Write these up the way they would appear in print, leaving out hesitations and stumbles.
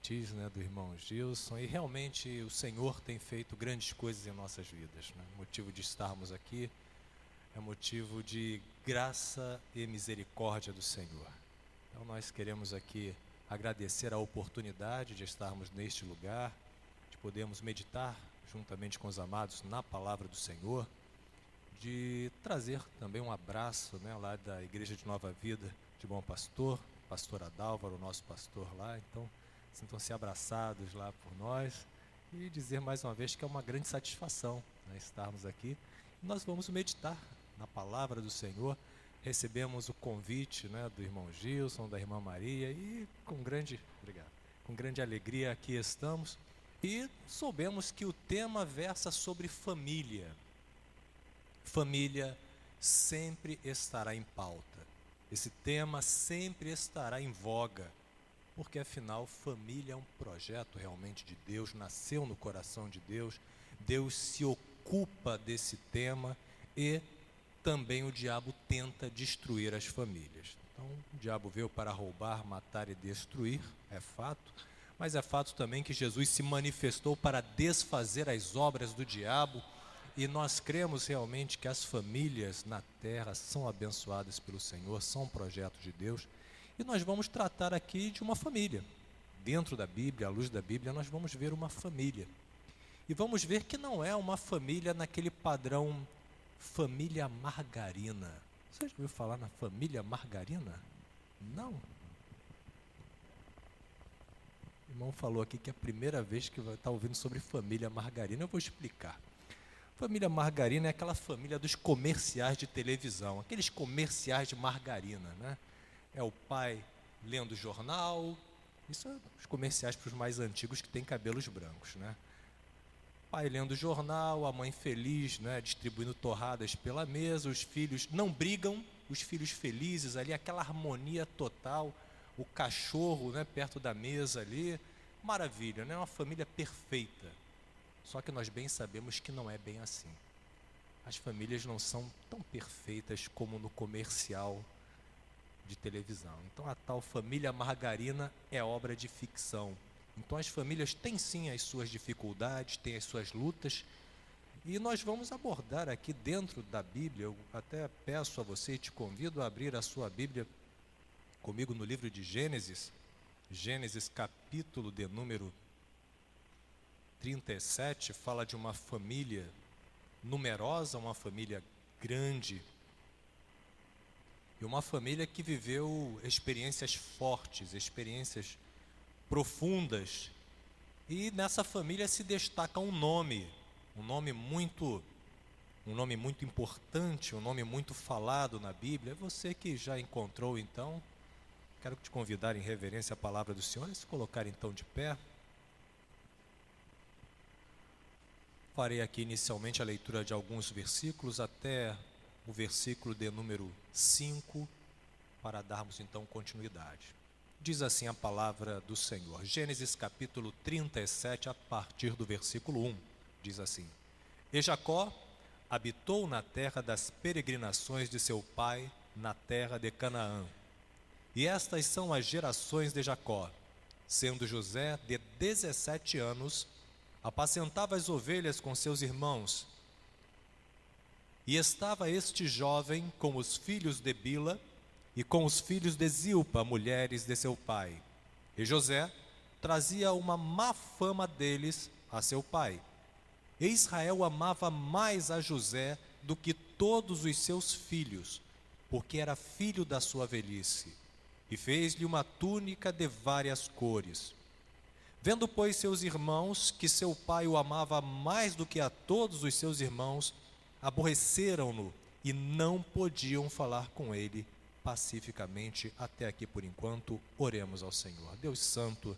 convites, né, do irmão Gilson, e realmente o Senhor tem feito grandes coisas em nossas vidas, né? O motivo de estarmos aqui é motivo de graça e misericórdia do Senhor. Então nós queremos aqui agradecer a oportunidade de estarmos neste lugar, de podermos meditar juntamente com os amados na palavra do Senhor, de trazer também um abraço, né, lá da Igreja de Nova Vida de Bom Pastor, pastor Adálvaro, o nosso pastor lá. Então sintam-se abraçados lá por nós e dizer mais uma vez que é uma grande satisfação, né, estarmos aqui. Nós vamos meditar na palavra do Senhor. Recebemos o convite, né, do irmão Gilson, da irmã Maria, e com grande alegria aqui estamos. E soubemos que o tema versa sobre família. Família sempre estará em pauta. Esse tema sempre estará em voga, porque afinal família é um projeto realmente de Deus, nasceu no coração de Deus. Deus se ocupa desse tema e também o diabo tenta destruir as famílias. Então o diabo veio para roubar, matar e destruir, é fato, mas é fato também que Jesus se manifestou para desfazer as obras do diabo. E nós cremos realmente que as famílias na terra são abençoadas pelo Senhor, são um projeto de Deus. E nós vamos tratar aqui de uma família. Dentro da Bíblia, à luz da Bíblia, nós vamos ver uma família. E vamos ver que não é uma família naquele padrão família margarina. Você já ouviu falar na família margarina? Não. O irmão falou aqui que é a primeira vez que vai estar ouvindo sobre família margarina. Eu vou explicar. Família margarina é aquela família dos comerciais de televisão, aqueles comerciais de margarina, né? É o pai lendo jornal, isso é os comerciais para os mais antigos que têm cabelos brancos, né? Pai lendo jornal, a mãe feliz, né, distribuindo torradas pela mesa, os filhos não brigam, os filhos felizes ali, aquela harmonia total, o cachorro, né, perto da mesa ali, maravilha, né? Uma família perfeita. Só que nós bem sabemos que não é bem assim. As famílias não são tão perfeitas como no comercial de televisão. Então a tal família margarina é obra de ficção. Então as famílias têm sim as suas dificuldades, têm as suas lutas, e nós vamos abordar aqui dentro da Bíblia. Eu até peço a você e te convido a abrir a sua Bíblia comigo no livro de Gênesis, Gênesis capítulo de número 37, fala de uma família numerosa, uma família grande, e uma família que viveu experiências fortes, experiências profundas. E nessa família se destaca um nome muito importante, um nome muito falado na Bíblia. Você que já encontrou, então, quero te convidar em reverência à palavra do Senhor, a se colocar então de pé. Farei aqui inicialmente a leitura de alguns versículos até o versículo de número 5, para darmos então continuidade. Diz assim a palavra do Senhor, Gênesis capítulo 37, a partir do versículo 1, diz assim: E Jacó habitou na terra das peregrinações de seu pai, na terra de Canaã. E estas são as gerações de Jacó. Sendo José de 17 anos, apacentava as ovelhas com seus irmãos. E estava este jovem com os filhos de Bila e com os filhos de Zilpa, mulheres de seu pai. E José trazia uma má fama deles a seu pai. E Israel amava mais a José do que todos os seus filhos, porque era filho da sua velhice. E fez-lhe uma túnica de várias cores. Vendo, pois, seus irmãos que seu pai o amava mais do que a todos os seus irmãos, aborreceram-no e não podiam falar com ele pacificamente. Até aqui por enquanto. Oremos ao Senhor. Deus santo,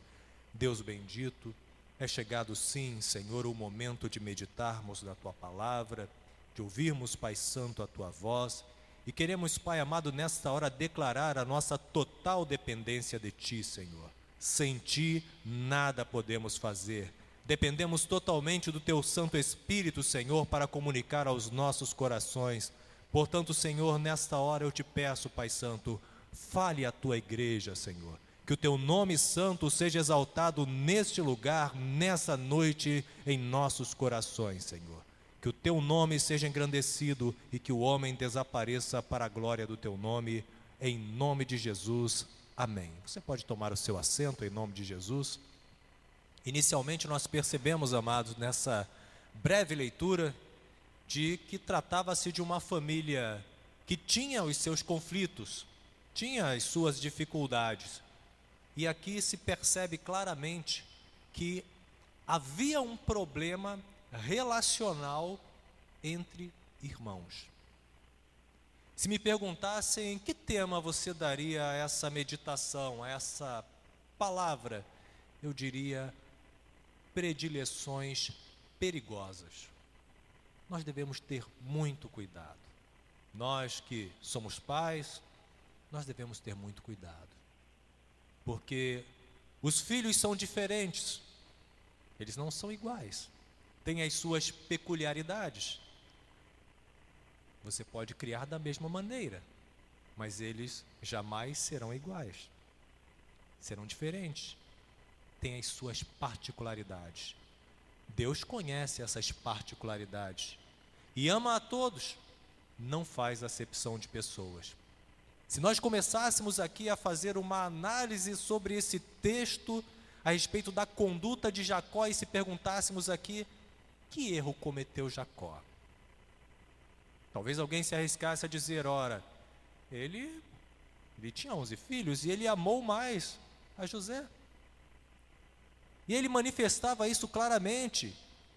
Deus bendito, é chegado sim, Senhor, o momento de meditarmos na tua palavra, de ouvirmos, Pai Santo, a tua voz, e queremos, Pai amado, nesta hora declarar a nossa total dependência de ti, Senhor. Sem ti nada podemos fazer. Dependemos totalmente do teu Santo Espírito, Senhor, para comunicar aos nossos corações. Portanto, Senhor, nesta hora eu te peço, Pai Santo, fale à tua igreja, Senhor. Que o teu nome santo seja exaltado neste lugar, nessa noite, em nossos corações, Senhor. Que o teu nome seja engrandecido e que o homem desapareça para a glória do teu nome, em nome de Jesus. Amém. Você pode tomar o seu assento em nome de Jesus. Inicialmente nós percebemos, amados, nessa breve leitura, de que tratava-se de uma família que tinha os seus conflitos, tinha as suas dificuldades. E aqui se percebe claramente que havia um problema relacional entre irmãos. Se me perguntassem que tema você daria a essa meditação, a essa palavra, eu diria predileções perigosas. Nós devemos ter muito cuidado. Nós que somos pais, nós devemos ter muito cuidado. Porque os filhos são diferentes, eles não são iguais, têm as suas peculiaridades. Você pode criar da mesma maneira, mas eles jamais serão iguais, serão diferentes, têm as suas particularidades. Deus conhece essas particularidades e ama a todos, não faz acepção de pessoas. Se nós começássemos aqui a fazer uma análise sobre esse texto a respeito da conduta de Jacó e se perguntássemos aqui, que erro cometeu Jacó? Talvez alguém se arriscasse a dizer, ora, ele tinha 11 filhos e ele amou mais a José. E ele manifestava isso claramente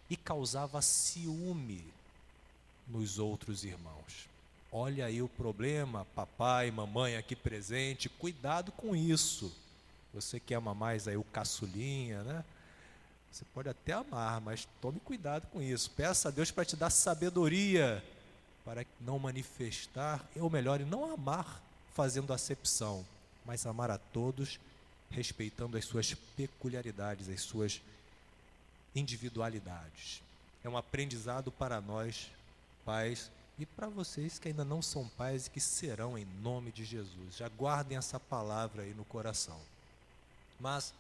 e causava ciúme nos outros irmãos. Olha aí o problema, papai, mamãe aqui presente, cuidado com isso. Você que ama mais aí o caçulinha, né? Você pode até amar, mas tome cuidado com isso. Peça a Deus para te dar sabedoria, para não manifestar, ou melhor, não amar fazendo acepção, mas amar a todos, respeitando as suas peculiaridades, as suas individualidades. É um aprendizado para nós, pais, e para vocês que ainda não são pais e que serão em nome de Jesus. Já guardem essa palavra aí no coração. Mas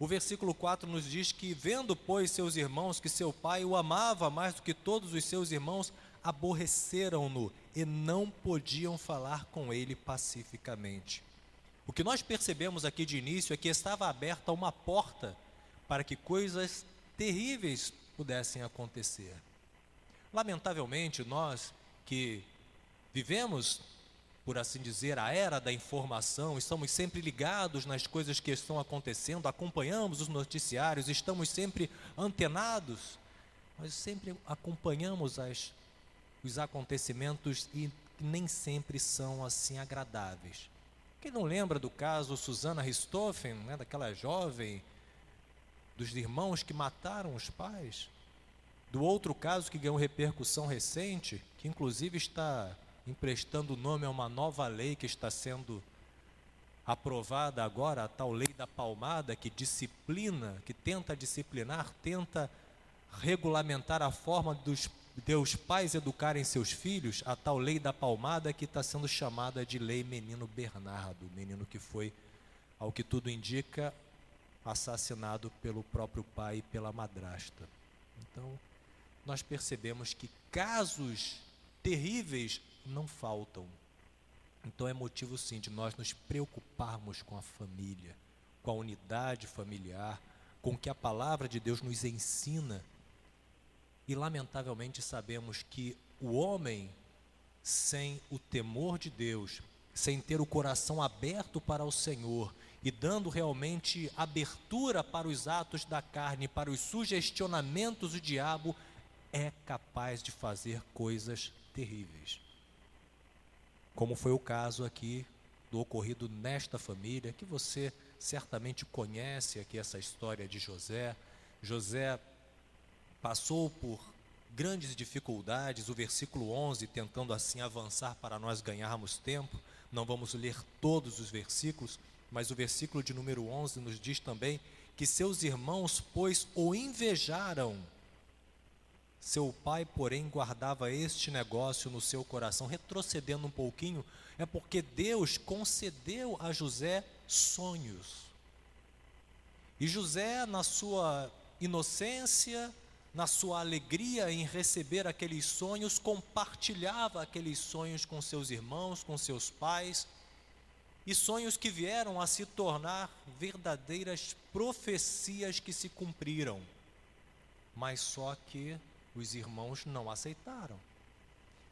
o versículo 4 nos diz que, vendo, pois, seus irmãos que seu pai o amava mais do que todos os seus irmãos, aborreceram-no e não podiam falar com ele pacificamente. O que nós percebemos aqui de início é que estava aberta uma porta para que coisas terríveis pudessem acontecer. Lamentavelmente, nós que vivemos, por assim dizer, a era da informação, estamos sempre ligados nas coisas que estão acontecendo, acompanhamos os noticiários, estamos sempre antenados, nós sempre acompanhamos os acontecimentos e nem sempre são assim agradáveis. Quem não lembra do caso Susana Richthofen, né, daquela jovem, dos irmãos que mataram os pais? Do outro caso que ganhou repercussão recente, que inclusive está emprestando nome a uma nova lei que está sendo aprovada agora, a tal lei da palmada, que disciplina, que tenta disciplinar, tenta regulamentar a forma dos pais educarem seus filhos, a tal lei da palmada que está sendo chamada de lei Menino Bernardo, menino que foi, ao que tudo indica, assassinado pelo próprio pai e pela madrasta. Então, nós percebemos que casos terríveis não faltam. Então é motivo sim de nós nos preocuparmos com a família, com a unidade familiar, com o que a palavra de Deus nos ensina. E lamentavelmente sabemos que o homem, sem o temor de Deus, sem ter o coração aberto para o Senhor e dando realmente abertura para os atos da carne, para os sugestionamentos do diabo, é capaz de fazer coisas terríveis. Como foi o caso aqui do ocorrido nesta família, que você certamente conhece aqui essa história de José. José passou por grandes dificuldades, o versículo 11, tentando assim avançar para nós ganharmos tempo. Não vamos ler todos os versículos, mas o versículo de número 11 nos diz também que seus irmãos, pois, o invejaram. Seu pai, porém, guardava este negócio no seu coração. Retrocedendo um pouquinho, é porque Deus concedeu a José sonhos. E José, na sua inocência, na sua alegria em receber aqueles sonhos, compartilhava aqueles sonhos com seus irmãos, com seus pais, e sonhos que vieram a se tornar verdadeiras profecias que se cumpriram, mas só que os irmãos não aceitaram.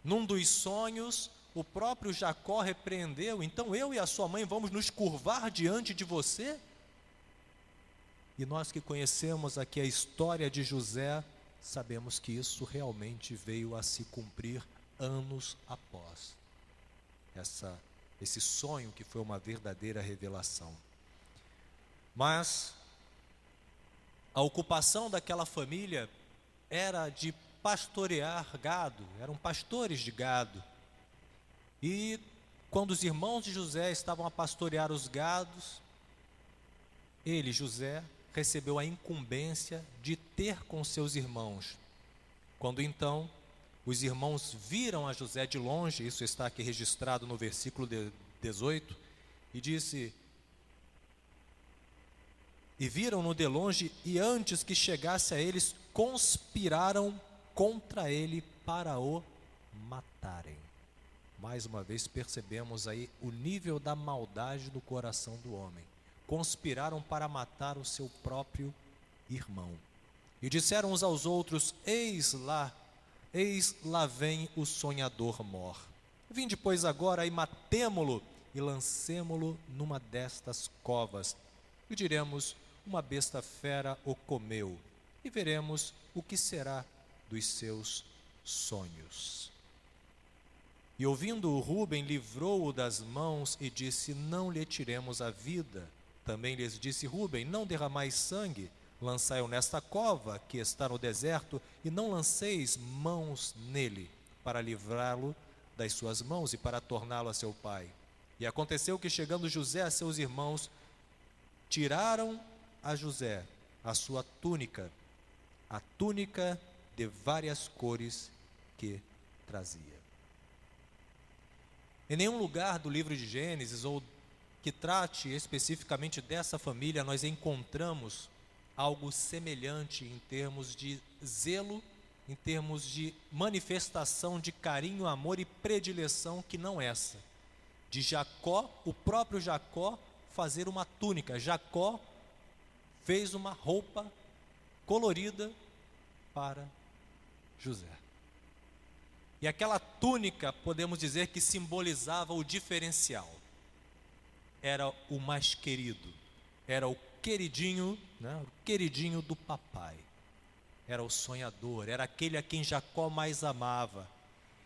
Num dos sonhos, o próprio Jacó repreendeu: então eu e a sua mãe vamos nos curvar diante de você? E nós que conhecemos aqui a história de José, sabemos que isso realmente veio a se cumprir anos após esse sonho que foi uma verdadeira revelação. Mas a ocupação daquela família era de pastorear gado, eram pastores de gado. E quando os irmãos de José estavam a pastorear os gados, ele, José, recebeu a incumbência de ter com seus irmãos. Quando então os irmãos viram a José de longe, isso está aqui registrado no versículo 18, e disse: e viram-no de longe, e antes que chegasse a eles, conspiraram contra ele para o matarem. Mais uma vez percebemos aí o nível da maldade do coração do homem. Conspiraram para matar o seu próprio irmão. E disseram uns aos outros: eis lá vem o sonhador mor. Vinde, pois, agora e matemo-lo e lancemo-lo numa destas covas. E diremos: uma besta fera o comeu, e veremos o que será dos seus sonhos. E ouvindo-o, Rúben livrou-o das mãos e disse: não lhe tiremos a vida. Também lhes disse Rúben: não derramais sangue, lançai-o nesta cova que está no deserto, e não lanceis mãos nele, para livrá-lo das suas mãos e para torná-lo a seu pai. E aconteceu que, chegando José a seus irmãos, tiraram a José a sua túnica, a túnica de várias cores que trazia. Em nenhum lugar do livro de Gênesis, ou que trate especificamente dessa família, nós encontramos algo semelhante em termos de zelo, em termos de manifestação de carinho, amor e predileção, que não essa. De Jacó, o próprio Jacó, fazer uma túnica. Jacó fez uma roupa colorida para José. E aquela túnica, podemos dizer que simbolizava o diferencial. Era o mais querido, era o queridinho, né? O queridinho do papai. Era o sonhador, era aquele a quem Jacó mais amava.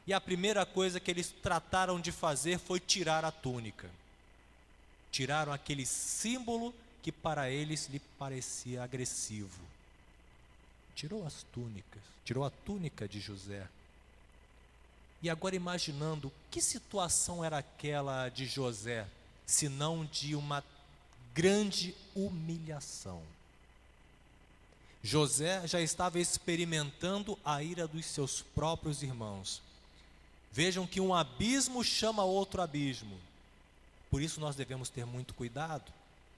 E a primeira coisa que eles trataram de fazer foi tirar a túnica. Tiraram aquele símbolo que para eles lhe parecia agressivo. Tirou as túnicas, tirou a túnica de José. E agora imaginando, que situação era aquela de José, senão de uma grande humilhação. José já estava experimentando a ira dos seus próprios irmãos. Vejam que um abismo chama outro abismo. Por isso nós devemos ter muito cuidado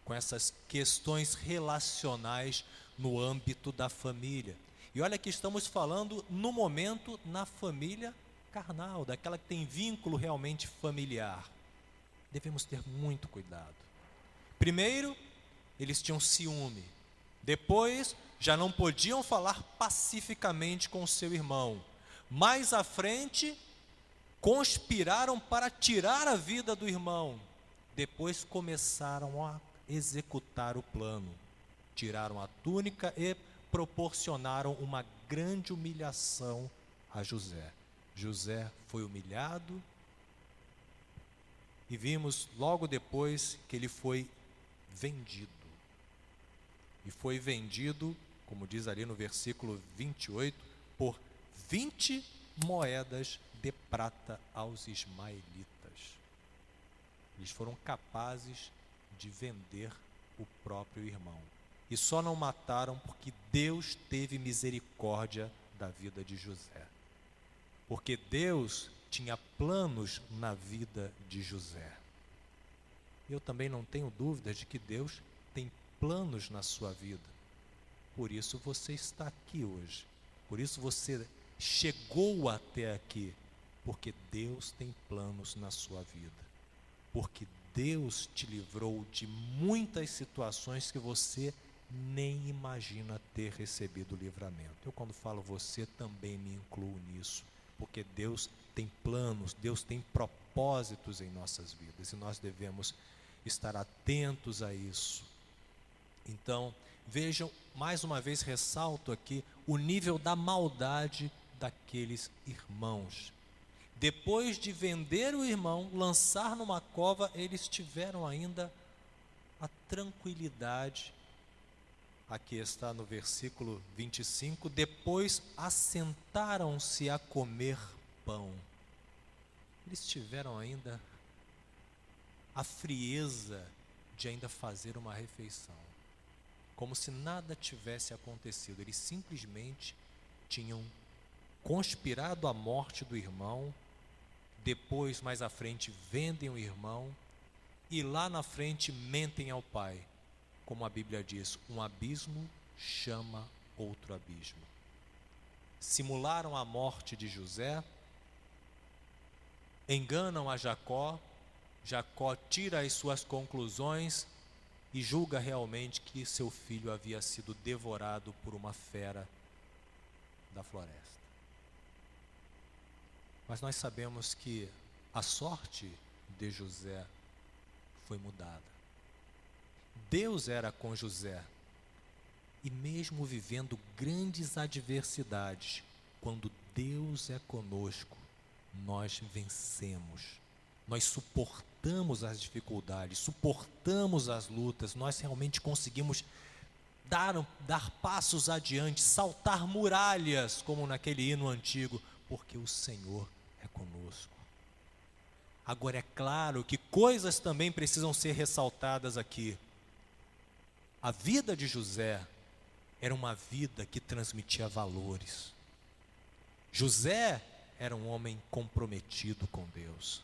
com essas questões relacionais no âmbito da família. E olha que estamos falando no momento na família carnal, daquela que tem vínculo realmente familiar. Devemos ter muito cuidado. Primeiro, eles tinham ciúme. Depois, já não podiam falar pacificamente com o seu irmão. Mais à frente, conspiraram para tirar a vida do irmão. Depois começaram a executar o plano. Tiraram a túnica e proporcionaram uma grande humilhação a José. José foi humilhado e vimos logo depois que ele foi vendido. E foi vendido, como diz ali no versículo 28, por 20 moedas de prata aos ismaelitas. Eles foram capazes de vender o próprio irmão. E só não mataram porque Deus teve misericórdia da vida de José. Porque Deus tinha planos na vida de José. Eu também não tenho dúvidas de que Deus tem planos na sua vida. Por isso você está aqui hoje. Por isso você chegou até aqui. Porque Deus tem planos na sua vida. Porque Deus te livrou de muitas situações que você nem imagina ter recebido o livramento. Eu, quando falo você, também me incluo nisso. Porque Deus tem planos, Deus tem propósitos em nossas vidas. E nós devemos estar atentos a isso. Então, vejam, mais uma vez ressalto aqui o nível da maldade daqueles irmãos. Depois de vender o irmão, lançar numa cova, eles tiveram ainda a tranquilidade. Aqui está no versículo 25, depois assentaram-se a comer pão. Eles tiveram ainda a frieza de ainda fazer uma refeição, como se nada tivesse acontecido. Eles simplesmente tinham conspirado a morte do irmão, depois, mais à frente, vendem o irmão, e lá na frente mentem ao pai. Como a Bíblia diz, um abismo chama outro abismo. Simularam a morte de José, enganam a Jacó, Jacó tira as suas conclusões e julga realmente que seu filho havia sido devorado por uma fera da floresta. Mas nós sabemos que a sorte de José foi mudada. Deus era com José. E mesmo vivendo grandes adversidades, quando Deus é conosco, nós vencemos. Nós suportamos as dificuldades, suportamos as lutas, nós realmente conseguimos dar passos adiante, saltar muralhas, como naquele hino antigo, porque o Senhor é conosco. Agora é claro que coisas também precisam ser ressaltadas aqui. A vida de José era uma vida que transmitia valores. José era um homem comprometido com Deus.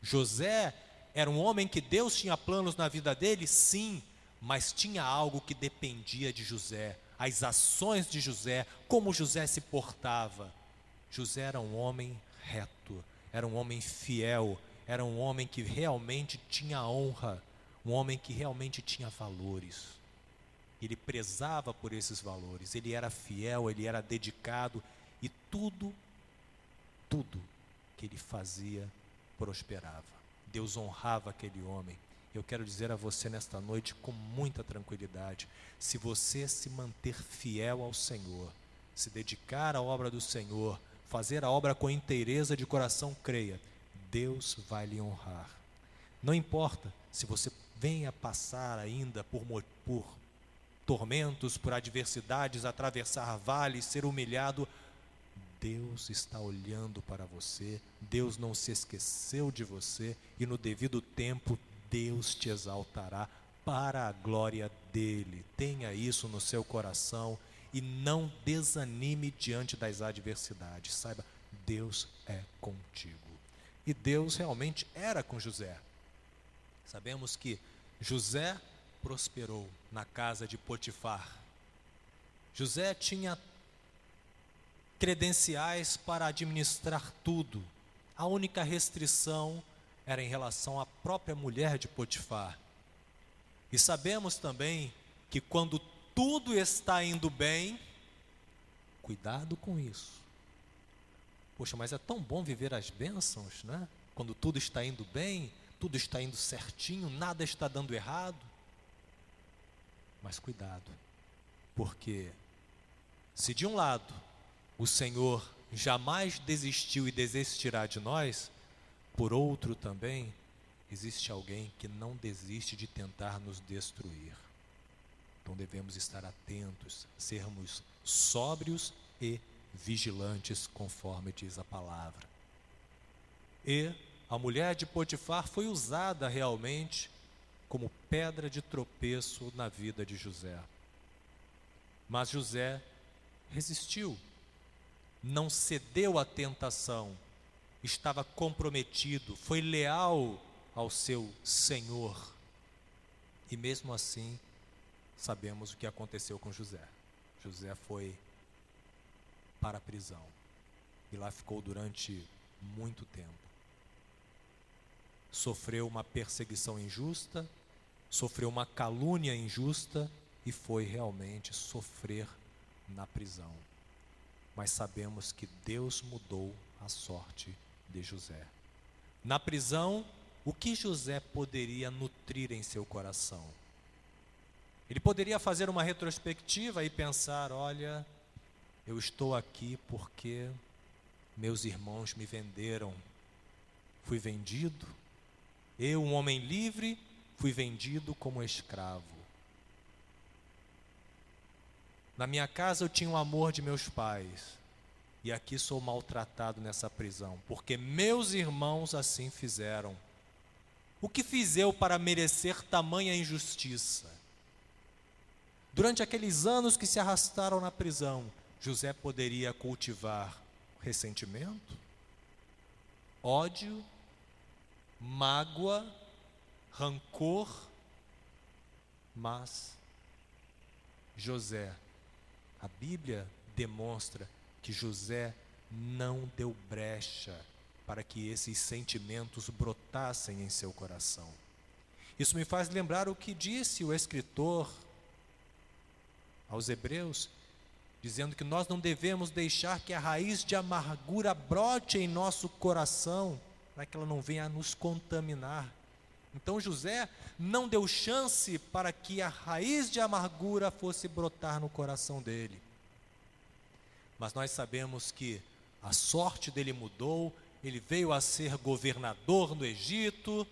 José era um homem que Deus tinha planos na vida dele, sim, mas tinha algo que dependia de José, as ações de José, como José se portava. José era um homem reto, era um homem fiel, era um homem que realmente tinha honra, um homem que realmente tinha valores. Ele prezava por esses valores, ele era fiel, ele era dedicado, e tudo que ele fazia prosperava. Deus honrava aquele homem. Eu quero dizer a você nesta noite com muita tranquilidade, se você se manter fiel ao Senhor, se dedicar à obra do Senhor, fazer a obra com inteireza de coração, creia, Deus vai lhe honrar. Não importa se você venha passar ainda por tormentos, por adversidades, atravessar vales, ser humilhado, Deus está olhando para você, Deus não se esqueceu de você, e no devido tempo Deus te exaltará para a glória dele. Tenha isso no seu coração e não desanime diante das adversidades. Saiba, Deus é contigo. E Deus realmente era com José. Sabemos que José prosperou na casa de Potifar. José tinha credenciais para administrar tudo. A única restrição era em relação à própria mulher de Potifar. E sabemos também que quando tudo está indo bem, cuidado com isso. Poxa, mas é tão bom viver as bênçãos, né? Quando tudo está indo bem, tudo está indo certinho, nada está dando errado. Mas cuidado, porque se de um lado o Senhor jamais desistiu e desistirá de nós, por outro também, existe alguém que não desiste de tentar nos destruir. Então devemos estar atentos, sermos sóbrios e vigilantes, conforme diz a palavra. E a mulher de Potifar foi usada realmente como pedra de tropeço na vida de José. Mas José resistiu, não cedeu à tentação, estava comprometido, foi leal ao seu Senhor. E mesmo assim, sabemos o que aconteceu com José. José foi para a prisão e lá ficou durante muito tempo. Sofreu uma perseguição injusta, sofreu uma calúnia injusta e foi realmente sofrer na prisão. Mas sabemos que Deus mudou a sorte de José. Na prisão, o que José poderia nutrir em seu coração? Ele poderia fazer uma retrospectiva e pensar: olha, eu estou aqui porque meus irmãos me venderam. Fui vendido. Eu, um homem livre, fui vendido como escravo. Na minha casa eu tinha o amor de meus pais. E aqui sou maltratado nessa prisão, porque meus irmãos assim fizeram. O que fiz eu para merecer tamanha injustiça? Durante aqueles anos que se arrastaram na prisão, José poderia cultivar ressentimento, ódio, mágoa, rancor, mas José, a Bíblia demonstra que José não deu brecha para que esses sentimentos brotassem em seu coração. Isso me faz lembrar o que disse o escritor aos Hebreus, dizendo que nós não devemos deixar que a raiz de amargura brote em nosso coração, para que ela não venha a nos contaminar. Então José não deu chance para que a raiz de amargura fosse brotar no coração dele. Mas nós sabemos que a sorte dele mudou, ele veio a ser governador no Egito,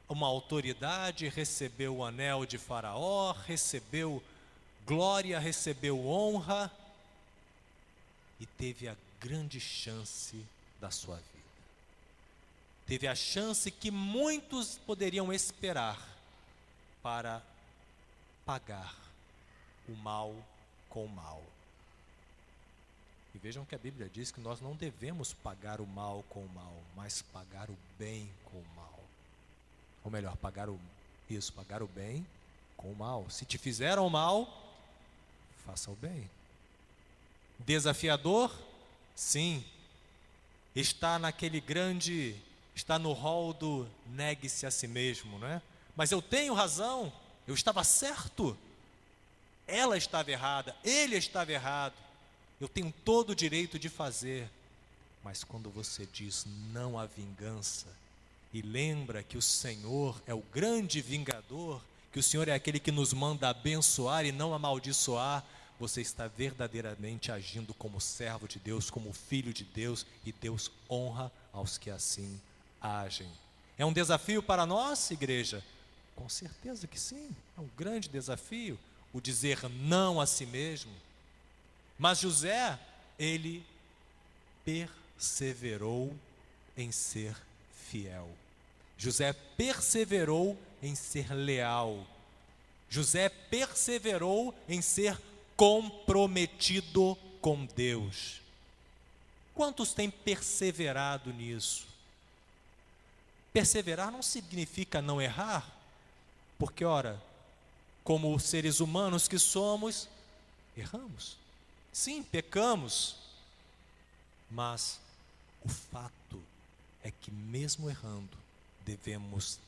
uma autoridade, recebeu o anel de Faraó, recebeu glória, recebeu honra e teve a grande chance da sua vida. Teve a chance que muitos poderiam esperar para pagar o mal com o mal. E vejam que a Bíblia diz que nós não devemos pagar o mal com o mal, mas pagar o bem com o mal. Ou melhor, pagar o bem com o mal. Se te fizeram mal, faça o bem. Desafiador? Sim. Está no rol do negue-se a si mesmo, não é? Mas eu tenho razão, eu estava certo. Ela estava errada, ele estava errado. Eu tenho todo o direito de fazer. Mas quando você diz não à vingança e lembra que o Senhor é o grande vingador, que o Senhor é aquele que nos manda abençoar e não amaldiçoar, você está verdadeiramente agindo como servo de Deus, como filho de Deus, e Deus honra aos que assim agem. É um desafio para nós, igreja? Com certeza que sim, é um grande desafio, o dizer não a si mesmo. Mas José, ele perseverou em ser fiel. José perseverou em ser leal. José perseverou em ser comprometido com Deus. Quantos têm perseverado nisso? Perseverar não significa não errar, porque, ora, como seres humanos que somos, erramos. Sim, pecamos, mas o fato é que mesmo errando, devemos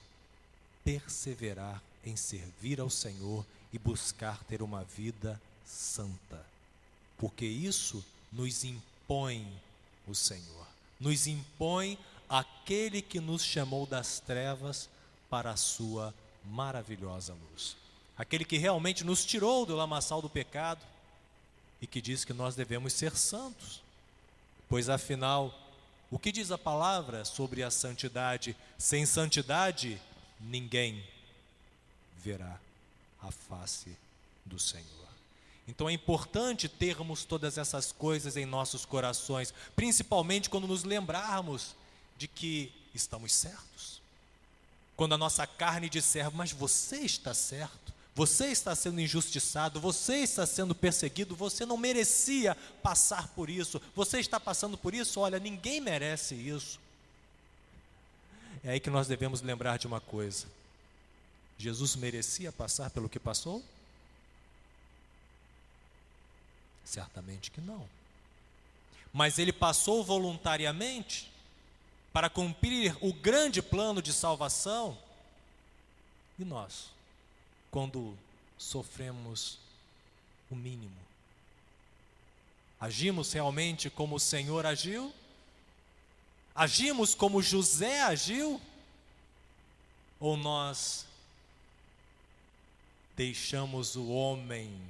perseverar em servir ao Senhor e buscar ter uma vida santa, porque isso nos impõe o Senhor, nos impõe aquele que nos chamou das trevas para a sua maravilhosa luz, aquele que realmente nos tirou do lamaçal do pecado e que diz que nós devemos ser santos, pois afinal, o que diz a palavra sobre a santidade? Sem santidade, ninguém verá a face do Senhor. Então é importante termos todas essas coisas em nossos corações, principalmente quando nos lembrarmos de que estamos certos. Quando a nossa carne disser, mas você está certo, você está sendo injustiçado, você está sendo perseguido, você não merecia passar por isso, você está passando por isso, olha, ninguém merece isso. É aí que nós devemos lembrar de uma coisa: Jesus merecia passar pelo que passou? Certamente que não. Mas ele passou voluntariamente para cumprir o grande plano de salvação. E nós, quando sofremos o mínimo, agimos realmente como o Senhor agiu? Agimos como José agiu? Ou nós deixamos o homem,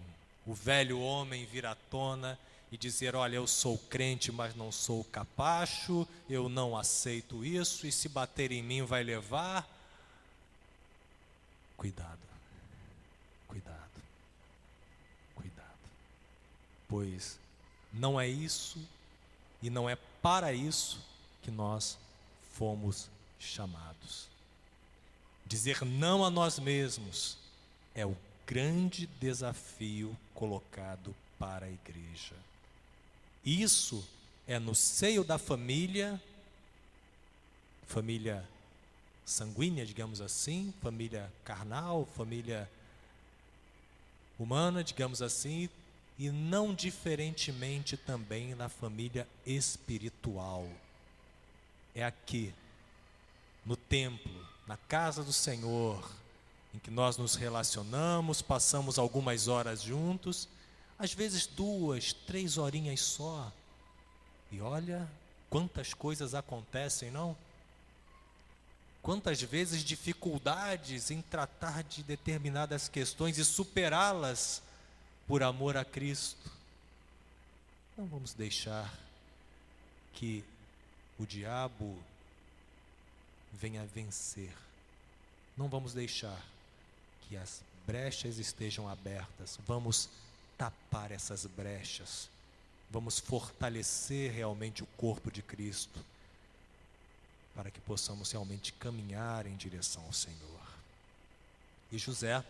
o velho homem vir à tona e dizer, olha, eu sou crente, mas não sou capacho, eu não aceito isso, e se bater em mim vai levar? Cuidado, cuidado, cuidado. Pois não é isso e não é para isso que nós fomos chamados. Dizer não a nós mesmos é o grande desafio colocado para a igreja. Isso é no seio da família sanguínea, digamos assim, família carnal, família humana, digamos assim, e não diferentemente também na família espiritual. É aqui, no templo, na casa do Senhor, em que nós nos relacionamos, passamos algumas horas juntos, às vezes 2, 3 horinhas só. E olha quantas coisas acontecem, não? Quantas vezes dificuldades em tratar de determinadas questões e superá-las por amor a Cristo. Não vamos deixar que o diabo venha vencer. Não vamos deixar que as brechas estejam abertas. Vamos tapar essas brechas. Vamos fortalecer realmente o corpo de Cristo, para que possamos realmente caminhar em direção ao Senhor. E José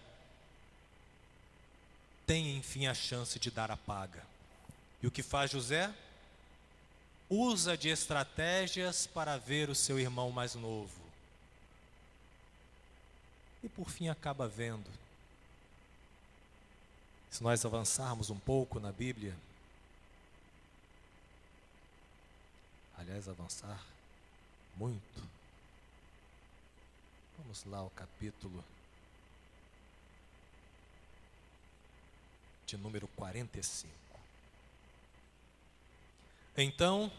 tem, enfim, a chance de dar a paga. E o que faz José? Usa de estratégias para ver o seu irmão mais novo. E por fim acaba vendo. Se nós avançarmos um pouco na Bíblia, aliás, avançar muito. Vamos lá ao capítulo de número 45. Então,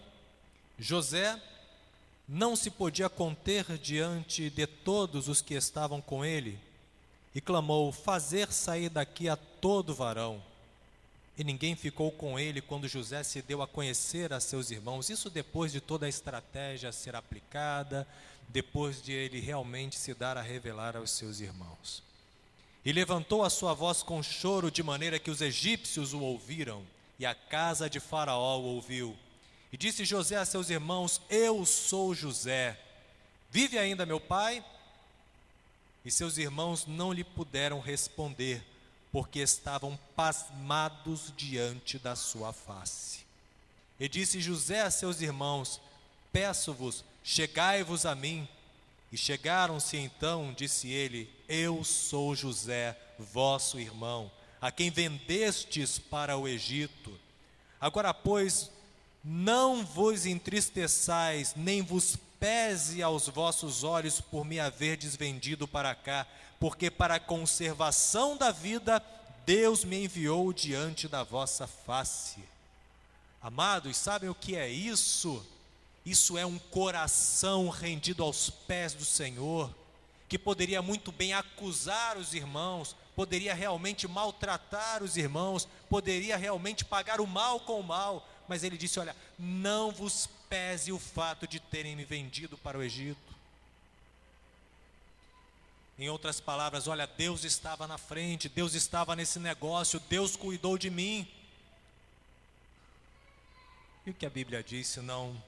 José não se podia conter diante de todos os que estavam com ele, e clamou, fazer sair daqui a todo varão. E ninguém ficou com ele quando José se deu a conhecer a seus irmãos. Isso depois de toda a estratégia ser aplicada, depois de ele realmente se dar a revelar aos seus irmãos. E levantou a sua voz com choro, de maneira que os egípcios o ouviram, e a casa de Faraó o ouviu. E disse José a seus irmãos, eu sou José. Vive ainda meu pai? E seus irmãos não lhe puderam responder, porque estavam pasmados diante da sua face. E disse José a seus irmãos, peço-vos, chegai-vos a mim. E chegaram-se então, disse ele, eu sou José, vosso irmão, a quem vendestes para o Egito. Agora, pois, não vos entristeçais, nem vos pese aos vossos olhos por me haverdes vendido para cá, porque para a conservação da vida, Deus me enviou diante da vossa face. Amados, sabem o que é isso? Isso é um coração rendido aos pés do Senhor, que poderia muito bem acusar os irmãos, poderia realmente maltratar os irmãos, poderia realmente pagar o mal com o mal, mas ele disse, olha, não vos pese o fato de terem me vendido para o Egito. Em outras palavras, olha, Deus estava na frente, Deus estava nesse negócio, Deus cuidou de mim. E o que a Bíblia diz, senão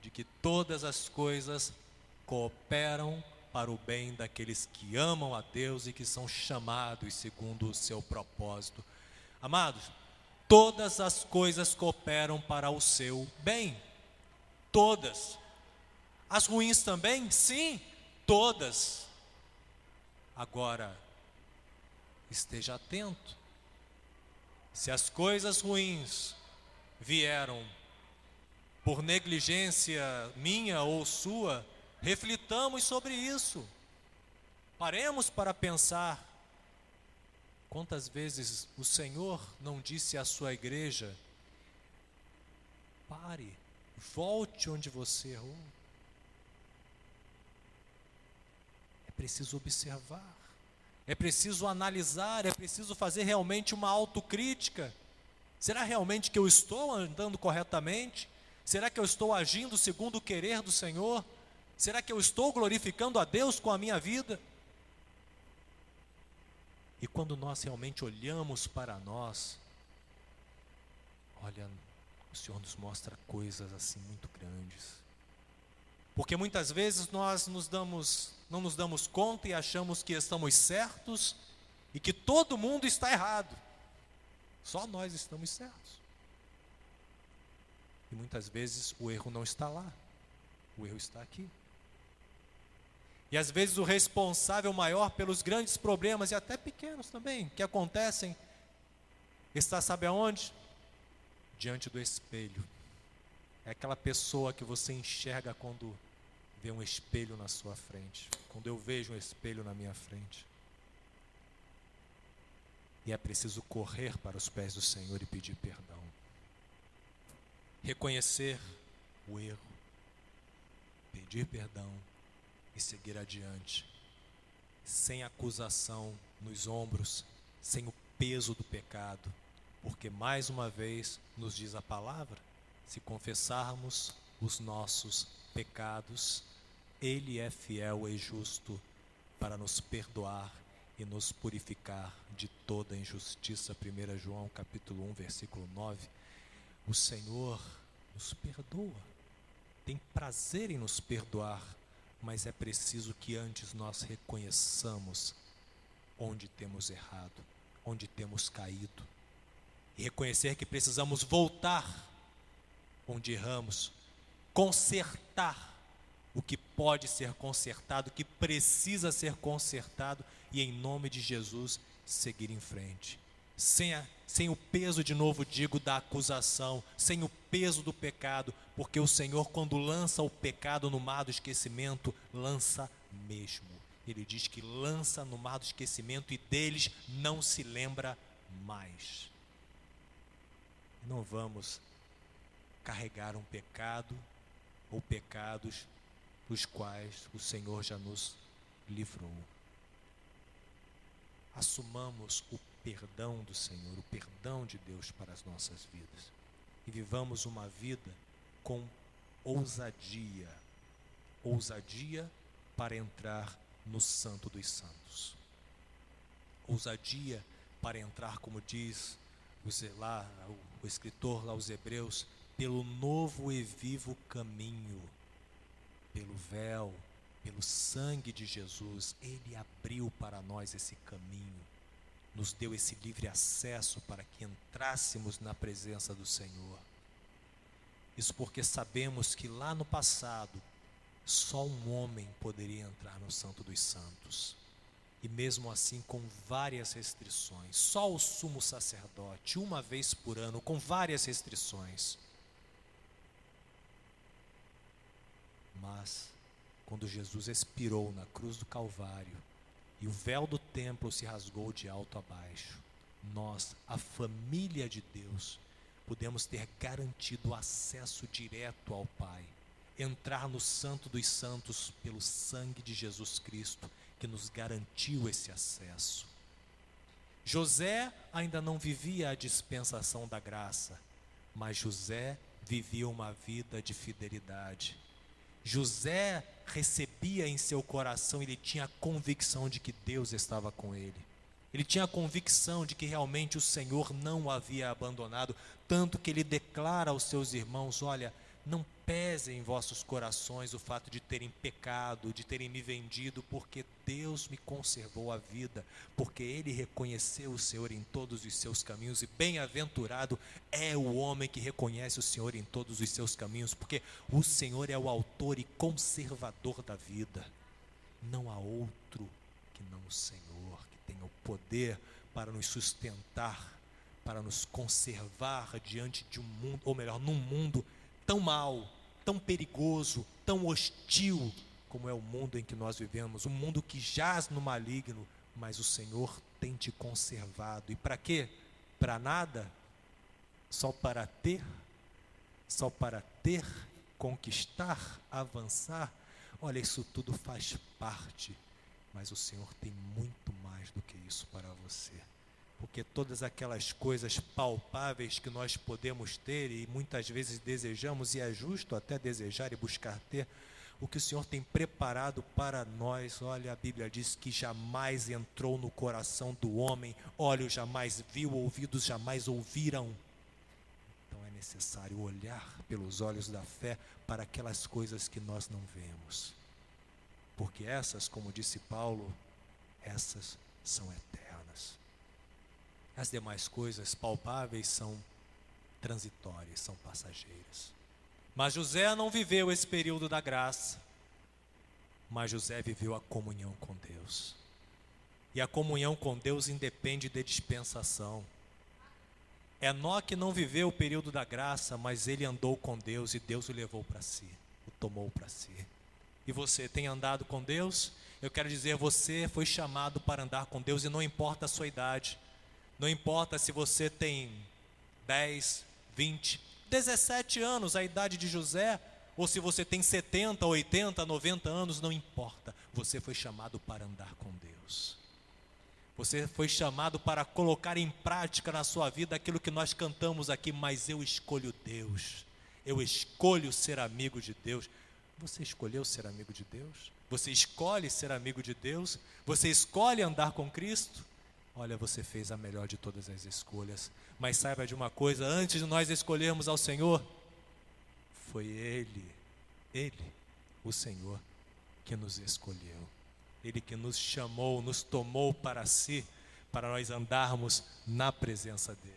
de que todas as coisas cooperam para o bem daqueles que amam a Deus e que são chamados segundo o seu propósito. Amados, todas as coisas cooperam para o seu bem. Todas. As ruins também? Sim, todas. Agora, esteja atento. Se as coisas ruins vieram por negligência minha ou sua, reflitamos sobre isso. Paremos para pensar. Quantas vezes o Senhor não disse à sua igreja: pare, volte onde você errou. É preciso observar, é preciso analisar, é preciso fazer realmente uma autocrítica. Será realmente que eu estou andando corretamente? Será que eu estou agindo segundo o querer do Senhor? Será que eu estou glorificando a Deus com a minha vida? E quando nós realmente olhamos para nós, olha, o Senhor nos mostra coisas assim muito grandes. Porque muitas vezes nós não nos damos conta e achamos que estamos certos e que todo mundo está errado. Só nós estamos certos. E muitas vezes o erro não está lá, o erro está aqui. E às vezes o responsável maior pelos grandes problemas, e até pequenos também, que acontecem, está, sabe aonde? Diante do espelho. É aquela pessoa que você enxerga quando vê um espelho na sua frente. Quando eu vejo um espelho na minha frente. E é preciso correr para os pés do Senhor e pedir perdão. Reconhecer o erro. Pedir perdão e seguir adiante. Sem acusação nos ombros, sem o peso do pecado. Porque mais uma vez nos diz a palavra, se confessarmos os nossos pecados, Ele é fiel e justo para nos perdoar e nos purificar de toda injustiça. 1 João capítulo 1, versículo 9. O Senhor nos perdoa, tem prazer em nos perdoar, mas é preciso que antes nós reconheçamos onde temos errado, onde temos caído, e reconhecer que precisamos voltar onde erramos, consertar o que pode ser consertado, o que precisa ser consertado, e em nome de Jesus seguir em frente, sem o peso, de novo digo, da acusação, sem o peso do pecado, porque o Senhor, quando lança o pecado no mar do esquecimento, lança mesmo. Ele diz que lança no mar do esquecimento e deles não se lembra mais. Não vamos carregar um pecado ou pecados dos quais o Senhor já nos livrou. Assumamos o perdão do Senhor, o perdão de Deus para as nossas vidas. E vivamos uma vida com ousadia. Ousadia para entrar no Santo dos Santos. Ousadia para entrar, como diz o escritor lá aos Hebreus, pelo novo e vivo caminho, pelo véu, pelo sangue de Jesus. Ele abriu para nós esse caminho, nos deu esse livre acesso para que entrássemos na presença do Senhor. Isso porque sabemos que lá no passado, só um homem poderia entrar no Santo dos Santos. E mesmo assim com várias restrições. Só o sumo sacerdote, uma vez por ano, com várias restrições. Mas, quando Jesus expirou na cruz do Calvário, e o véu do templo se rasgou de alto a baixo, nós, a família de Deus, podemos ter garantido acesso direto ao Pai, entrar no Santo dos Santos pelo sangue de Jesus Cristo, que nos garantiu esse acesso. José ainda não vivia a dispensação da graça, mas José vivia uma vida de fidelidade. José recebia em seu coração, ele tinha a convicção de que Deus estava com ele. Ele tinha a convicção de que realmente o Senhor não o havia abandonado, tanto que ele declara aos seus irmãos: olha, não pese em vossos corações o fato de terem pecado, de terem me vendido, porque Deus me conservou a vida, porque Ele reconheceu o Senhor em todos os seus caminhos, e bem-aventurado é o homem que reconhece o Senhor em todos os seus caminhos, porque o Senhor é o autor e conservador da vida. Não há outro que não o Senhor, que tenha o poder para nos sustentar, para nos conservar diante de um mundo, ou melhor, num mundo tão mau, tão perigoso, tão hostil, como é o mundo em que nós vivemos, um mundo que jaz no maligno, mas o Senhor tem te conservado. E para quê? Para nada? Só para ter? Só para ter, conquistar, avançar? Olha, isso tudo faz parte, mas o Senhor tem muito mais do que isso para você. Porque todas aquelas coisas palpáveis que nós podemos ter e muitas vezes desejamos, e é justo até desejar e buscar ter, o que o Senhor tem preparado para nós, olha, a Bíblia diz que jamais entrou no coração do homem, olhos jamais viu, ouvidos jamais ouviram. Então é necessário olhar pelos olhos da fé para aquelas coisas que nós não vemos. Porque essas, como disse Paulo, essas são eternas. As demais coisas palpáveis são transitórias, são passageiras. Mas José não viveu esse período da graça, mas José viveu a comunhão com Deus. E a comunhão com Deus independe de dispensação. Enoque não viveu o período da graça, mas ele andou com Deus e Deus o levou para si, o tomou para si. E você tem andado com Deus? Eu quero dizer, você foi chamado para andar com Deus e não importa a sua idade. Não importa se você tem 10, 20, 17 anos, a idade de José, ou se você tem 70, 80, 90 anos, não importa. Você foi chamado para andar com Deus. Você foi chamado para colocar em prática na sua vida aquilo que nós cantamos aqui, mas eu escolho Deus. Eu escolho ser amigo de Deus. Você escolheu ser amigo de Deus? Você escolhe ser amigo de Deus? Você escolhe andar com Cristo? Olha, você fez a melhor de todas as escolhas. Mas saiba de uma coisa, antes de nós escolhermos ao Senhor, foi Ele, o Senhor, que nos escolheu. Ele que nos chamou, nos tomou para si, para nós andarmos na presença dEle.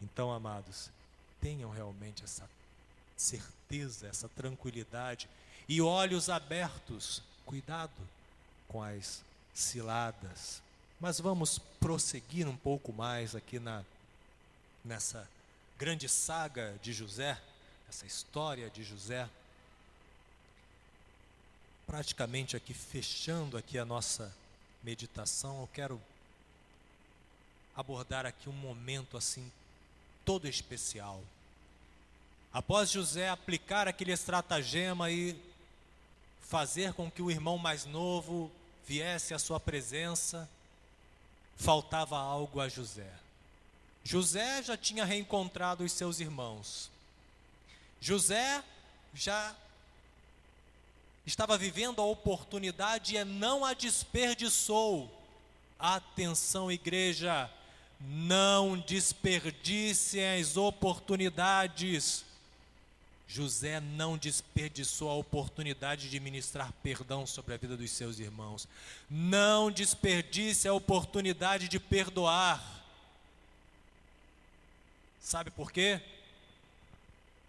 Então, amados, tenham realmente essa certeza, essa tranquilidade e olhos abertos. Cuidado com as ciladas. Mas vamos prosseguir um pouco mais aqui nessa grande saga de José, essa história de José. Praticamente aqui, fechando aqui a nossa meditação, eu quero abordar aqui um momento assim, todo especial. Após José aplicar aquele estratagema e fazer com que o irmão mais novo viesse à sua presença, faltava algo a José. José já tinha reencontrado os seus irmãos. José já estava vivendo a oportunidade e não a desperdiçou. Atenção, igreja, não desperdicem as oportunidades. José não desperdiçou a oportunidade de ministrar perdão sobre a vida dos seus irmãos. Não desperdice a oportunidade de perdoar. Sabe por quê?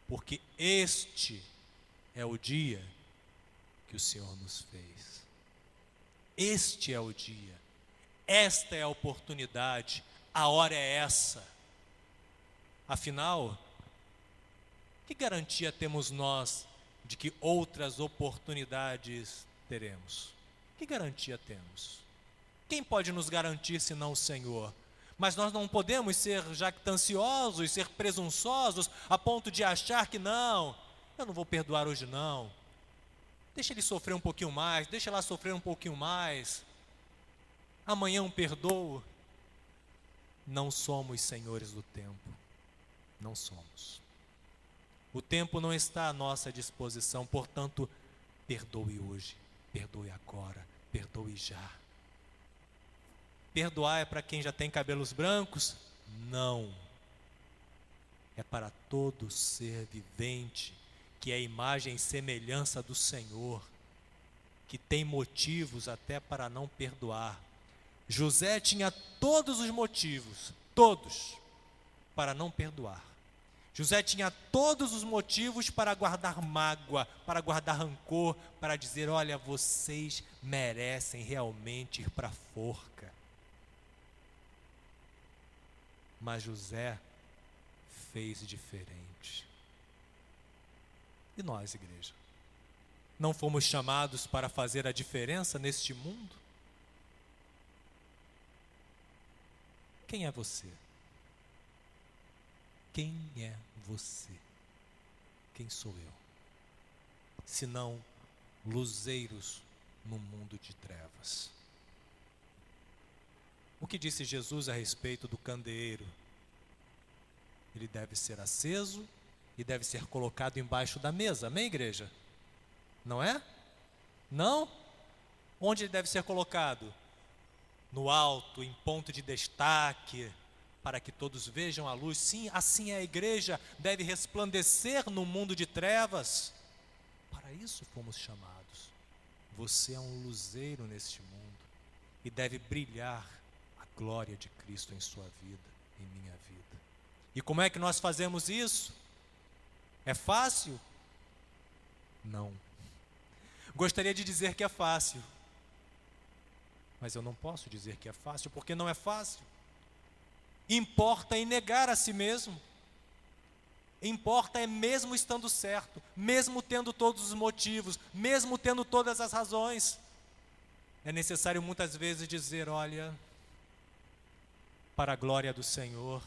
Porque este é o dia que o Senhor nos fez. Este é o dia. Esta é a oportunidade. A hora é essa. Afinal, que garantia temos nós de que outras oportunidades teremos? Que garantia temos? Quem pode nos garantir senão o Senhor? Mas nós não podemos ser jactanciosos, ser presunçosos, a ponto de achar que não, eu não vou perdoar hoje não. Deixa ele sofrer um pouquinho mais, deixa ela sofrer um pouquinho mais. Amanhã eu perdoo. Não somos senhores do tempo. Não somos. O tempo não está à nossa disposição, portanto, perdoe hoje, perdoe agora, perdoe já. Perdoar é para quem já tem cabelos brancos? Não. É para todo ser vivente, que é a imagem e semelhança do Senhor, que tem motivos até para não perdoar. José tinha todos os motivos, todos, para não perdoar. José tinha todos os motivos para guardar mágoa, para guardar rancor, para dizer, olha, vocês merecem realmente ir para a forca. mas José fez diferente. E nós, igreja? Não fomos chamados para fazer a diferença neste mundo? Quem é você? Quem é você? Quem sou eu? Senão luzeiros no mundo de trevas. O que disse Jesus a respeito do candeeiro? Ele deve ser aceso e deve ser colocado embaixo da mesa. Amém, igreja? Não é? Não? Onde ele deve ser colocado? No alto, em ponto de destaque, para que todos vejam a luz. Sim, assim é a igreja, deve resplandecer no mundo de trevas. Para isso fomos chamados. Você é um luzeiro neste mundo e deve brilhar a glória de Cristo em sua vida, em minha vida. E como é que nós fazemos isso? É fácil? Não. Gostaria de dizer que é fácil, mas eu não posso dizer que é fácil, porque não é fácil. Importa em negar a si mesmo. Importa é mesmo estando certo, mesmo tendo todos os motivos, mesmo tendo todas as razões. É necessário muitas vezes dizer, olha, para a glória do Senhor,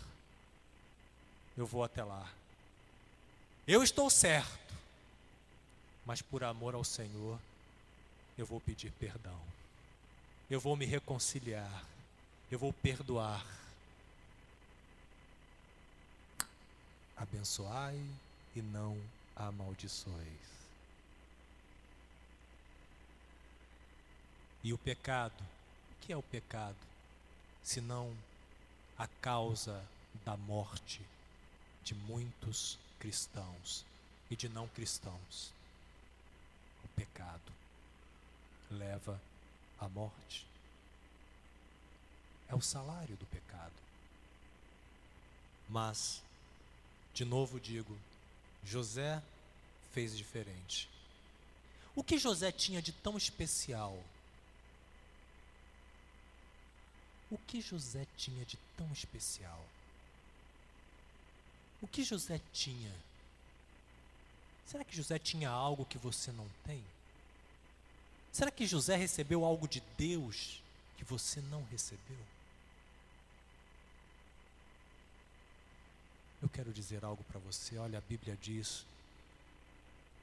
eu vou até lá. Eu estou certo, mas por amor ao Senhor, eu vou pedir perdão. Eu vou me reconciliar, eu vou perdoar. Abençoai e não amaldiçoeis. E o pecado? O que é o pecado? Senão a causa da morte de muitos cristãos e de não cristãos. O pecado leva à morte. É o salário do pecado. Mas de novo digo, José fez diferente. O que José tinha de tão especial? O que José tinha de tão especial? O que José tinha? Será que José tinha algo que você não tem? Será que José recebeu algo de Deus que você não recebeu? Eu quero dizer algo para você. Olha, a Bíblia diz,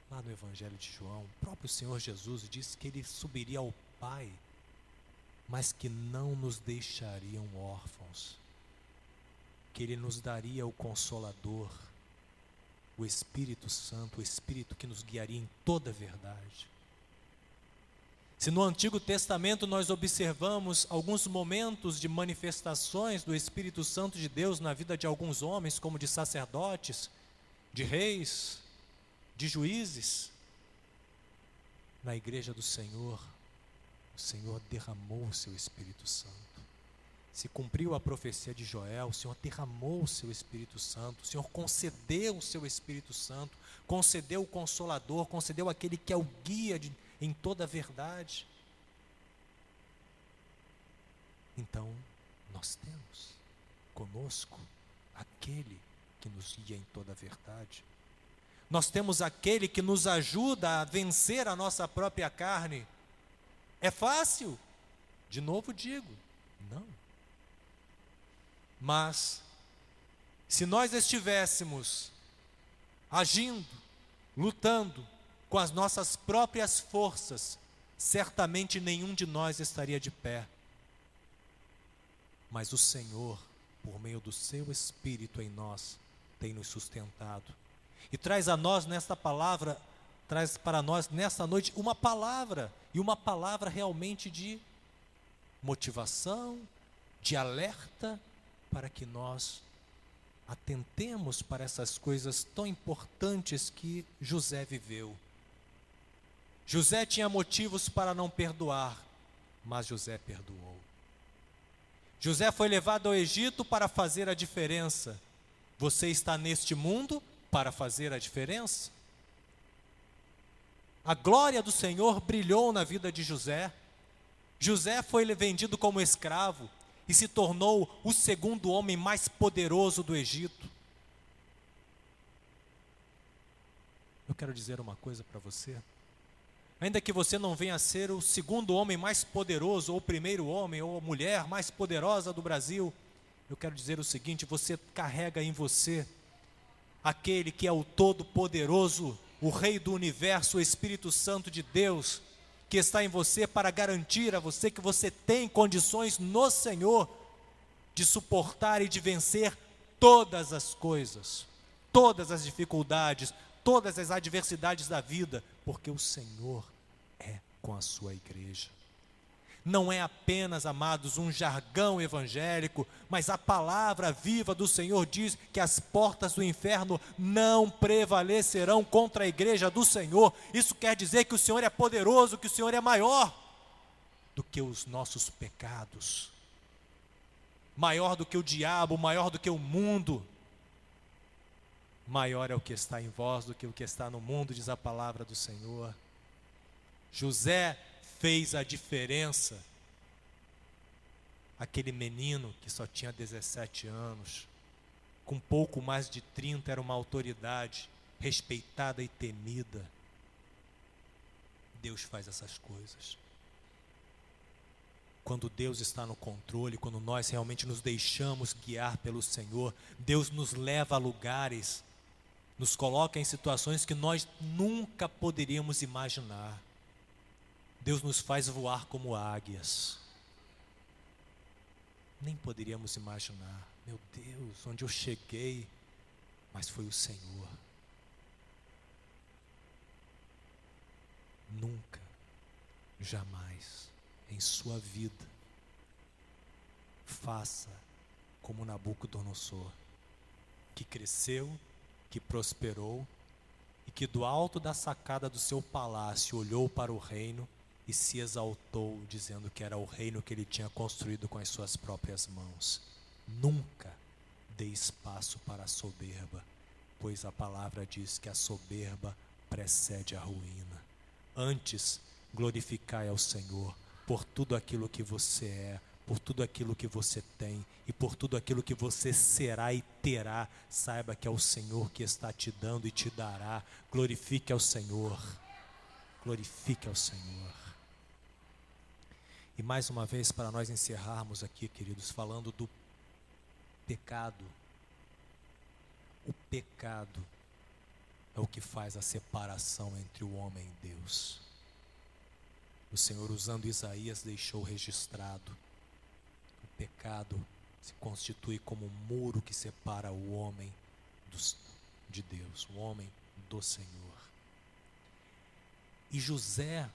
lá no Evangelho de João, o próprio Senhor Jesus disse que Ele subiria ao Pai, mas que não nos deixariam órfãos, que Ele nos daria o Consolador, o Espírito Santo, o Espírito que nos guiaria em toda a verdade. Se no Antigo Testamento nós observamos alguns momentos de manifestações do Espírito Santo de Deus na vida de alguns homens, como de sacerdotes, de reis, de juízes, na igreja do Senhor, o Senhor derramou o seu Espírito Santo. Se cumpriu a profecia de Joel, o Senhor derramou o seu Espírito Santo, o Senhor concedeu o seu Espírito Santo, concedeu o Consolador, concedeu aquele que é o guia em toda a verdade. Então, nós temos conosco aquele que nos guia em toda a verdade. Nós temos aquele que nos ajuda a vencer a nossa própria carne. É fácil? De novo digo, não. Mas, se nós estivéssemos agindo, lutando com as nossas próprias forças, certamente nenhum de nós estaria de pé. Mas o Senhor, por meio do seu Espírito em nós, tem nos sustentado. E traz a nós nesta palavra, traz para nós nesta noite uma palavra, e uma palavra realmente de motivação, de alerta, para que nós atentemos para essas coisas tão importantes que José viveu. José tinha motivos para não perdoar, mas José perdoou. José foi levado ao Egito para fazer a diferença. Você está neste mundo para fazer a diferença? A glória do Senhor brilhou na vida de José. José foi vendido como escravo. e se tornou o segundo homem mais poderoso do Egito. Eu quero dizer uma coisa para você. Ainda que você não venha a ser o segundo homem mais poderoso, ou o primeiro homem, ou a mulher mais poderosa do Brasil, eu quero dizer o seguinte: você carrega em você aquele que é o Todo-Poderoso, o Rei do Universo, o Espírito Santo de Deus, que está em você para garantir a você que você tem condições no Senhor de suportar e de vencer todas as coisas, todas as dificuldades, todas as adversidades da vida, porque o Senhor é com a sua igreja. Não é apenas, amados, um jargão evangélico, mas a palavra viva do Senhor diz que as portas do inferno não prevalecerão contra a igreja do Senhor. Isso quer dizer que o Senhor é poderoso, que o Senhor é maior do que os nossos pecados, maior do que o diabo, maior do que o mundo. Maior é o que está em vós do que o que está no mundo, diz a palavra do Senhor. José fez a diferença. Aquele menino que só tinha 17 anos, com pouco mais de 30, era uma autoridade respeitada e temida. Deus faz essas coisas. Quando Deus está no controle, quando nós realmente nos deixamos guiar pelo Senhor, Deus nos leva a lugares, nos coloca em situações que nós nunca poderíamos imaginar. Deus nos faz voar como águias. Nem poderíamos imaginar. Meu Deus, onde eu cheguei, mas foi o Senhor. Nunca, jamais, em sua vida, faça como Nabucodonosor, que cresceu, que prosperou, e que do alto da sacada do seu palácio olhou para o reino e se exaltou, dizendo que era o reino que ele tinha construído com as suas próprias mãos. Nunca dê espaço para a soberba, pois a palavra diz que a soberba precede a ruína. Antes, glorificai ao Senhor por tudo aquilo que você é, por tudo aquilo que você tem e por tudo aquilo que você será e terá. Saiba que é o Senhor que está te dando e te dará. Glorifique ao Senhor. Glorifique ao Senhor. E mais uma vez, para nós encerrarmos aqui, queridos, falando do pecado. O pecado é o que faz a separação entre o homem e Deus. O Senhor, usando Isaías, deixou registrado: o pecado se constitui como um muro que separa o homem de Deus, o homem do Senhor. E José,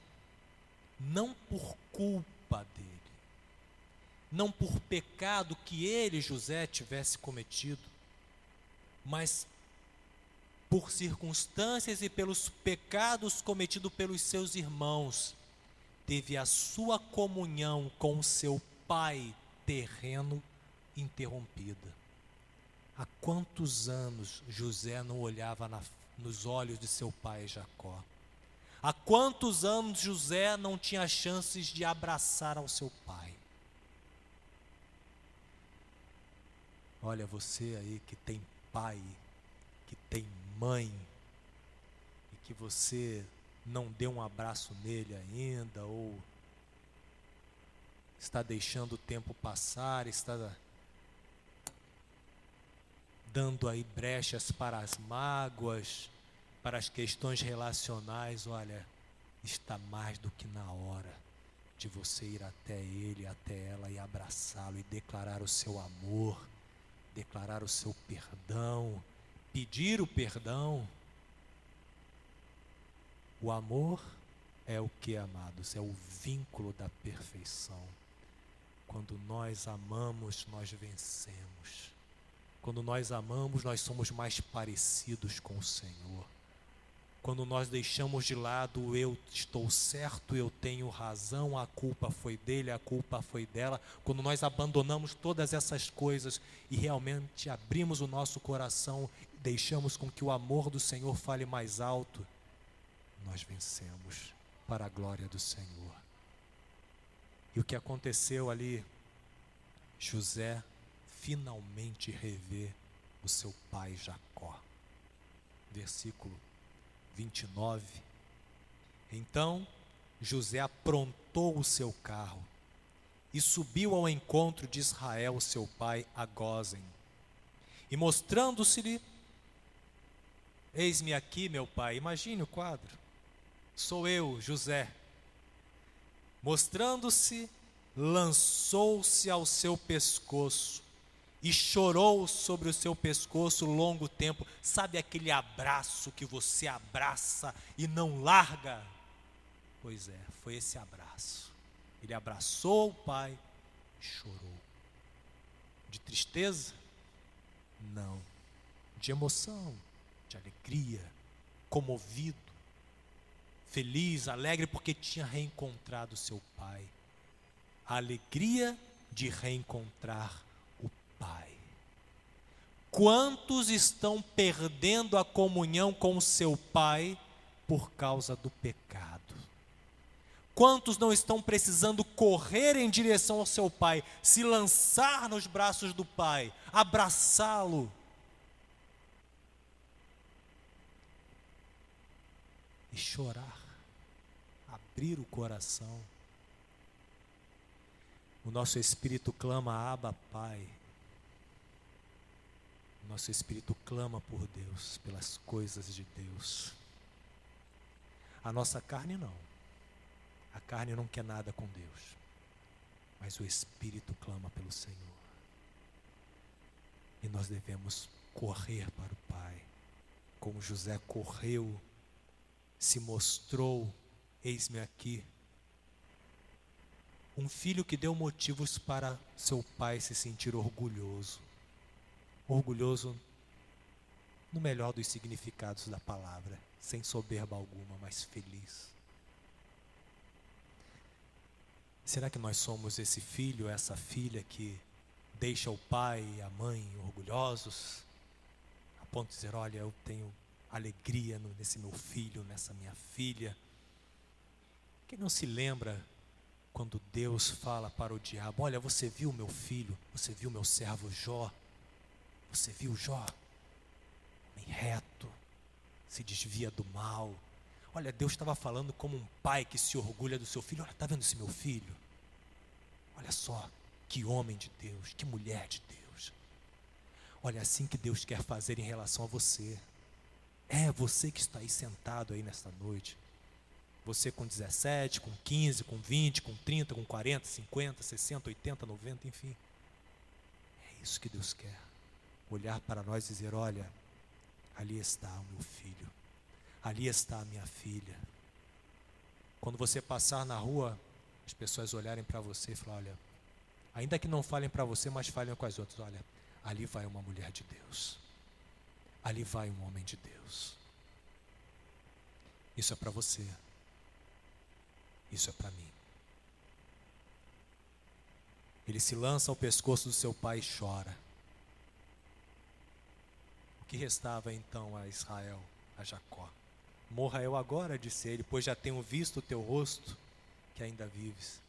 não por culpa dele, não por pecado que ele, José, tivesse cometido, mas por circunstâncias e pelos pecados cometidos pelos seus irmãos, teve a sua comunhão com o seu pai terreno interrompida. Há quantos anos José não olhava nos olhos de seu pai Jacó? Há quantos anos José não tinha chances de abraçar ao seu pai? Olha, você aí que tem pai, que tem mãe, e que você não deu um abraço nele ainda, ou está deixando o tempo passar, está dando aí brechas para as mágoas, para as questões relacionais. Olha, está mais do que na hora de você ir até ele, até ela e abraçá-lo e declarar o seu amor, declarar o seu perdão, pedir o perdão. O amor é o que, amados? É o vínculo da perfeição. Quando nós amamos, nós vencemos. Quando nós amamos, nós somos mais parecidos com o Senhor. Quando nós deixamos de lado o eu estou certo, eu tenho razão, a culpa foi dele, a culpa foi dela. Quando nós abandonamos todas essas coisas e realmente abrimos o nosso coração, deixamos com que o amor do Senhor fale mais alto, nós vencemos para a glória do Senhor. E o que aconteceu ali? José finalmente revê o seu pai Jacó. Versículo 29. Então José aprontou o seu carro e subiu ao encontro de Israel, seu pai, a Gósen. E mostrando-se-lhe, eis-me aqui, meu pai. Imagine o quadro. Sou eu, José. Mostrando-se, lançou-se ao seu pescoço e chorou sobre o seu pescoço longo tempo. Sabe aquele abraço que você abraça e não larga? Pois é, foi esse abraço. Ele abraçou o pai e chorou. De tristeza? Não. De emoção, de alegria, comovido, feliz, alegre, porque tinha reencontrado seu pai. A alegria de reencontrar o pai. Quantos estão perdendo a comunhão com seu pai por causa do pecado? Quantos não estão precisando correr em direção ao seu pai, se lançar nos braços do pai, abraçá-lo? E chorar, abrir o coração. O nosso espírito clama, Abba, Pai. O nosso espírito clama por Deus, pelas coisas de Deus. A nossa carne não. A carne não quer nada com Deus. Mas o espírito clama pelo Senhor. E nós devemos correr para o Pai. Como José correu, se mostrou, eis-me aqui. Um filho que deu motivos para seu pai se sentir orgulhoso. Orgulhoso no melhor dos significados da palavra, sem soberba alguma, mas feliz. Será que nós somos esse filho, essa filha que deixa o pai e a mãe orgulhosos, a ponto de dizer, olha, eu tenho alegria nesse meu filho, nessa minha filha? Quem não se lembra quando Deus fala para o diabo, olha, você viu meu filho, você viu meu servo Jó, você viu Jó, bem reto, se desvia do mal. Olha, Deus estava falando como um pai que se orgulha do seu filho. Olha, está vendo esse meu filho? Olha só, que homem de Deus, que mulher de Deus. Olha, é assim que Deus quer fazer em relação a você. É você que está aí sentado aí nesta noite. Você com 17, com 15, com 20, com 30, com 40, 50, 60, 80, 90, enfim. É isso que Deus quer. Olhar para nós e dizer, olha, ali está o meu filho. Ali está a minha filha. Quando você passar na rua, as pessoas olharem para você e falar, olha, ainda que não falem para você, mas falem com as outras, olha, ali vai uma mulher de Deus. Ali vai um homem de Deus. Isso é para você. Isso é para mim. Ele se lança ao pescoço do seu pai e chora. O que restava então a Israel, a Jacó? Morra eu agora, disse ele, pois já tenho visto o teu rosto, que ainda vives.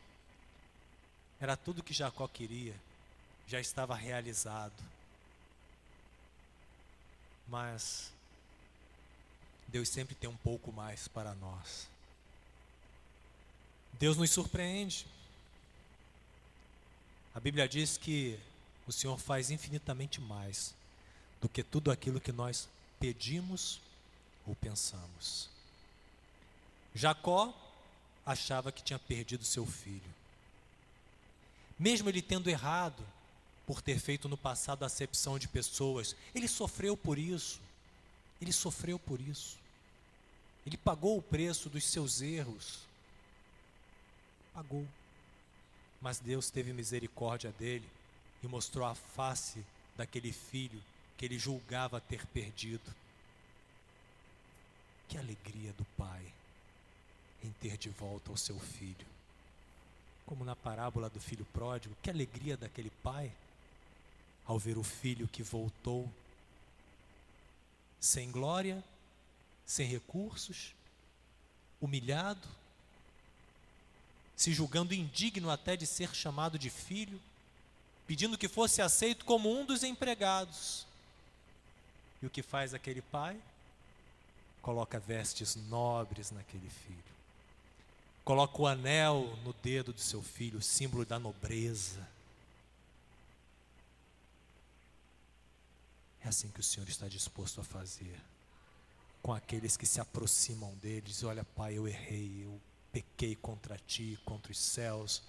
Era tudo que Jacó queria, já estava realizado. Mas Deus sempre tem um pouco mais para nós. Deus nos surpreende. A Bíblia diz que o Senhor faz infinitamente mais do que tudo aquilo que nós pedimos ou pensamos. Jacó achava que tinha perdido seu filho. Mesmo ele tendo errado por ter feito no passado acepção de pessoas, ele sofreu por isso. Ele sofreu por isso. Ele pagou o preço dos seus erros. Pagou. Mas Deus teve misericórdia dele e mostrou a face daquele filho que ele julgava ter perdido. Que alegria do pai em ter de volta o seu filho. Como na parábola do filho pródigo, que alegria daquele pai ao ver o filho que voltou sem glória, sem recursos, humilhado, se julgando indigno até de ser chamado de filho. pedindo que fosse aceito como um dos empregados. E o que faz aquele pai? Coloca vestes nobres naquele filho. Coloca o anel no dedo do seu filho, símbolo da nobreza. É assim que o Senhor está disposto a fazer com aqueles que se aproximam dele. Diz: olha, pai, eu errei, eu pequei contra ti, contra os céus,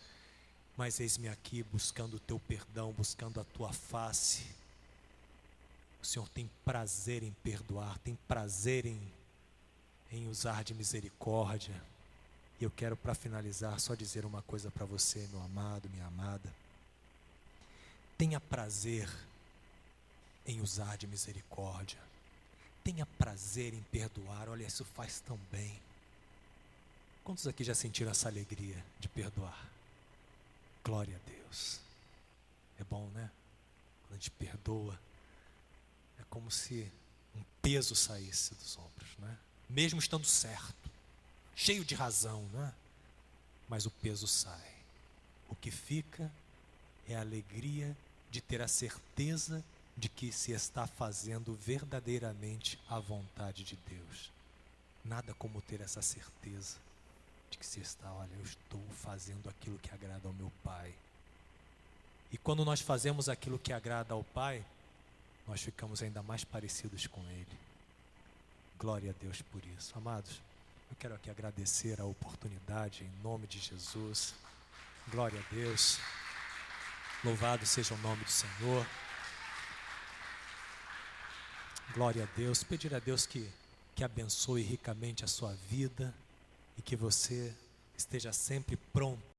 mas eis-me aqui buscando o teu perdão, buscando a tua face. O Senhor tem prazer em perdoar, tem prazer em usar de misericórdia. E eu quero, para finalizar, só dizer uma coisa para você, meu amado, minha amada. Tenha prazer em usar de misericórdia. Tenha prazer em perdoar. Olha, isso faz tão bem. Quantos aqui já sentiram essa alegria de perdoar? Glória a Deus. É bom, né? Quando a gente perdoa, é como se um peso saísse dos ombros, né? Mesmo estando certo, cheio de razão, né? Mas o peso sai. O que fica é a alegria de ter a certeza de que se está fazendo verdadeiramente a vontade de Deus. Nada como ter essa certeza de que se está, olha, eu estou fazendo aquilo que agrada ao meu Pai. E quando nós fazemos aquilo que agrada ao Pai, nós ficamos ainda mais parecidos com Ele. Glória a Deus por isso. Amados, eu quero aqui agradecer a oportunidade em nome de Jesus. Glória a Deus. Louvado seja o nome do Senhor. Glória a Deus. Pedir a Deus que abençoe ricamente a sua vida e que você esteja sempre pronto